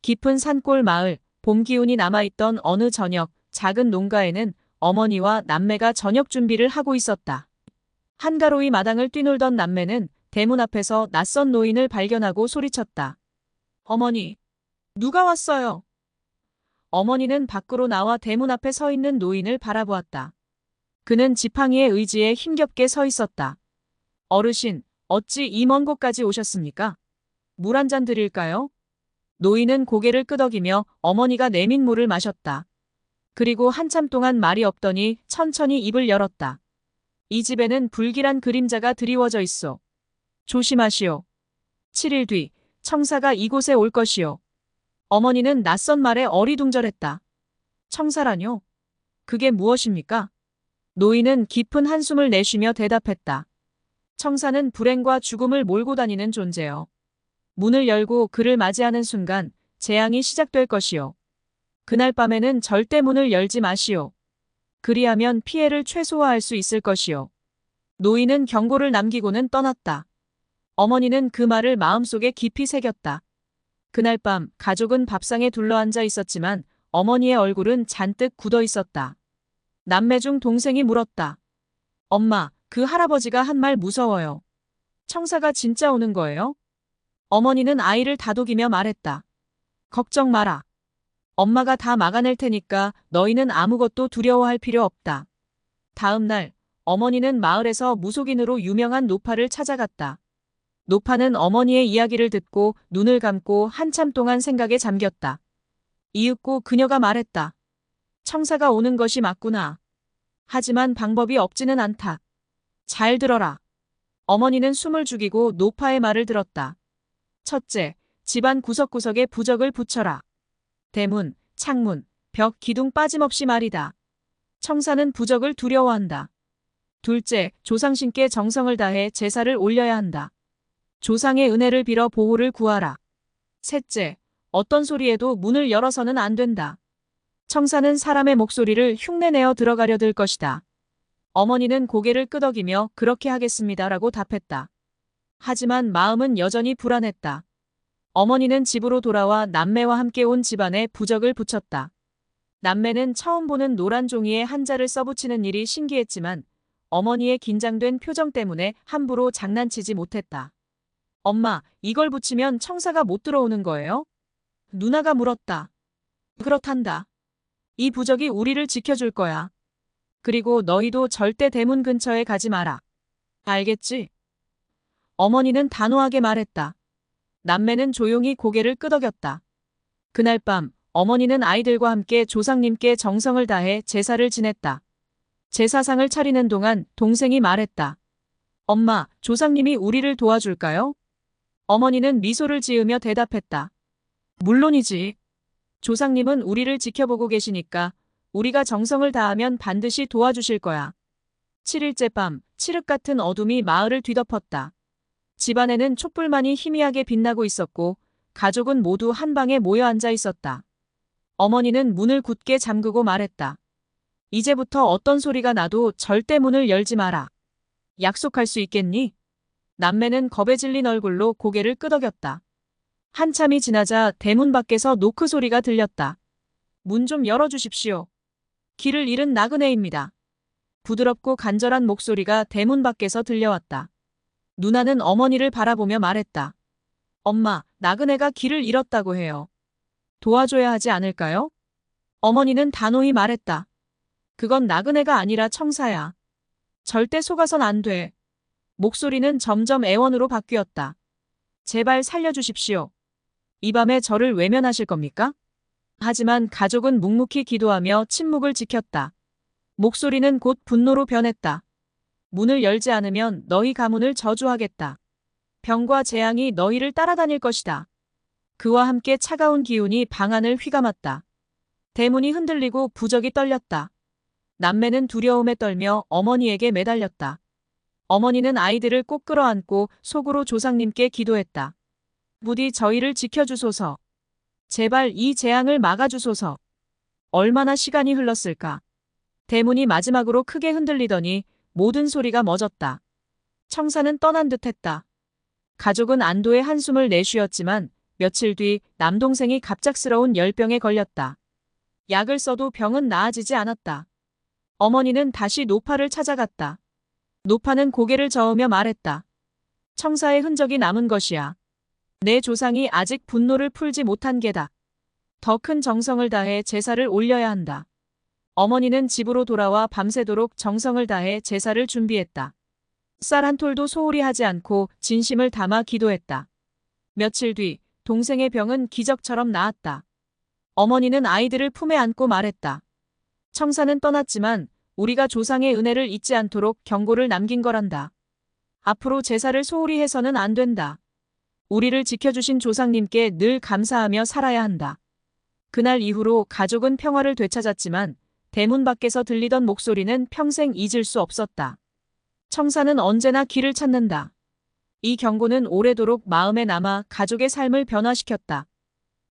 깊은 산골 마을, 봄 기운이 남아있던 어느 저녁, 작은 농가에는 어머니와 남매가 저녁 준비를 하고 있었다. 한가로이 마당을 뛰놀던 남매는 대문 앞에서 낯선 노인을 발견하고 소리쳤다. 어머니, 누가 왔어요? 어머니는 밖으로 나와 대문 앞에 서 있는 노인을 바라보았다. 그는 지팡이에 의지해 힘겹게 서 있었다. 어르신, 어찌 이 먼 곳까지 오셨습니까? 물 한 잔 드릴까요? 노인은 고개를 끄덕이며 어머니가 내민 물을 마셨다. 그리고 한참 동안 말이 없더니 천천히 입을 열었다. 이 집에는 불길한 그림자가 드리워져 있소. 조심하시오. 7일 뒤 청사가 이곳에 올 것이오. 어머니는 낯선 말에 어리둥절했다. 청사라뇨? 그게 무엇입니까? 노인은 깊은 한숨을 내쉬며 대답했다. 청사는 불행과 죽음을 몰고 다니는 존재요. 문을 열고 그를 맞이하는 순간 재앙이 시작될 것이요. 그날 밤에는 절대 문을 열지 마시오. 그리하면 피해를 최소화할 수 있을 것이요. 노인은 경고를 남기고는 떠났다. 어머니는 그 말을 마음속에 깊이 새겼다. 그날 밤 가족은 밥상에 둘러앉아 있었지만 어머니의 얼굴은 잔뜩 굳어 있었다. 남매 중 동생이 물었다. 엄마, 그 할아버지가 한 말 무서워요. 청사가 진짜 오는 거예요? 어머니는 아이를 다독이며 말했다. 걱정 마라. 엄마가 다 막아낼 테니까 너희는 아무것도 두려워할 필요 없다. 다음 날 어머니는 마을에서 무속인으로 유명한 노파를 찾아갔다. 노파는 어머니의 이야기를 듣고 눈을 감고 한참 동안 생각에 잠겼다. 이윽고 그녀가 말했다. 청사가 오는 것이 맞구나. 하지만 방법이 없지는 않다. 잘 들어라. 어머니는 숨을 죽이고 노파의 말을 들었다. 첫째, 집안 구석구석에 부적을 붙여라. 대문, 창문, 벽, 기둥 빠짐없이 말이다. 청사는 부적을 두려워한다. 둘째, 조상신께 정성을 다해 제사를 올려야 한다. 조상의 은혜를 빌어 보호를 구하라. 셋째, 어떤 소리에도 문을 열어서는 안 된다. 청사는 사람의 목소리를 흉내내어 들어가려 들 것이다. 어머니는 고개를 끄덕이며 그렇게 하겠습니다라고 답했다. 하지만 마음은 여전히 불안했다. 어머니는 집으로 돌아와 남매와 함께 온 집안에 부적을 붙였다. 남매는 처음 보는 노란 종이에 한자를 써붙이는 일이 신기했지만 어머니의 긴장된 표정 때문에 함부로 장난치지 못했다. 엄마, 이걸 붙이면 청사가 못 들어오는 거예요? 누나가 물었다. 그렇단다. 이 부적이 우리를 지켜줄 거야. 그리고 너희도 절대 대문 근처에 가지 마라. 알겠지? 어머니는 단호하게 말했다. 남매는 조용히 고개를 끄덕였다. 그날 밤 어머니는 아이들과 함께 조상님께 정성을 다해 제사를 지냈다. 제사상을 차리는 동안 동생이 말했다. 엄마, 조상님이 우리를 도와줄까요? 어머니는 미소를 지으며 대답했다. 물론이지. 조상님은 우리를 지켜보고 계시니까 우리가 정성을 다하면 반드시 도와주실 거야. 7일째 밤, 칠흑 같은 어둠이 마을을 뒤덮었다. 집안에는 촛불만이 희미하게 빛나고 있었고 가족은 모두 한 방에 모여 앉아 있었다. 어머니는 문을 굳게 잠그고 말했다. 이제부터 어떤 소리가 나도 절대 문을 열지 마라. 약속할 수 있겠니? 남매는 겁에 질린 얼굴로 고개를 끄덕였다. 한참이 지나자 대문 밖에서 노크 소리가 들렸다. 문 좀 열어주십시오. 길을 잃은 나그네입니다. 부드럽고 간절한 목소리가 대문 밖에서 들려왔다. 누나는 어머니를 바라보며 말했다. 엄마, 나그네가 길을 잃었다고 해요. 도와줘야 하지 않을까요? 어머니는 단호히 말했다. 그건 나그네가 아니라 청사야. 절대 속아선 안 돼. 목소리는 점점 애원으로 바뀌었다. 제발 살려주십시오. 이 밤에 저를 외면하실 겁니까? 하지만 가족은 묵묵히 기도하며 침묵을 지켰다. 목소리는 곧 분노로 변했다. 문을 열지 않으면 너희 가문을 저주하겠다. 병과 재앙이 너희를 따라다닐 것이다. 그와 함께 차가운 기운이 방 안을 휘감았다. 대문이 흔들리고 부적이 떨렸다. 남매는 두려움에 떨며 어머니에게 매달렸다. 어머니는 아이들을 꼭 끌어안고 속으로 조상님께 기도했다. 부디 저희를 지켜주소서. 제발 이 재앙을 막아주소서. 얼마나 시간이 흘렀을까. 대문이 마지막으로 크게 흔들리더니 모든 소리가 멎었다. 청사는 떠난 듯했다. 가족은 안도의 한숨을 내쉬었지만 며칠 뒤 남동생이 갑작스러운 열병에 걸렸다. 약을 써도 병은 나아지지 않았다. 어머니는 다시 노파를 찾아갔다. 노파는 고개를 저으며 말했다. 청사의 흔적이 남은 것이야. 내 조상이 아직 분노를 풀지 못한 게다. 더 큰 정성을 다해 제사를 올려야 한다. 어머니는 집으로 돌아와 밤새도록 정성을 다해 제사를 준비했다. 쌀 한 톨도 소홀히 하지 않고 진심을 담아 기도했다. 며칠 뒤 동생의 병은 기적처럼 나았다. 어머니는 아이들을 품에 안고 말했다. 청사는 떠났지만 우리가 조상의 은혜를 잊지 않도록 경고를 남긴 거란다. 앞으로 제사를 소홀히 해서는 안 된다. 우리를 지켜주신 조상님께 늘 감사하며 살아야 한다. 그날 이후로 가족은 평화를 되찾았지만 대문 밖에서 들리던 목소리는 평생 잊을 수 없었다. 청사는 언제나 길을 찾는다. 이 경고는 오래도록 마음에 남아 가족의 삶을 변화시켰다.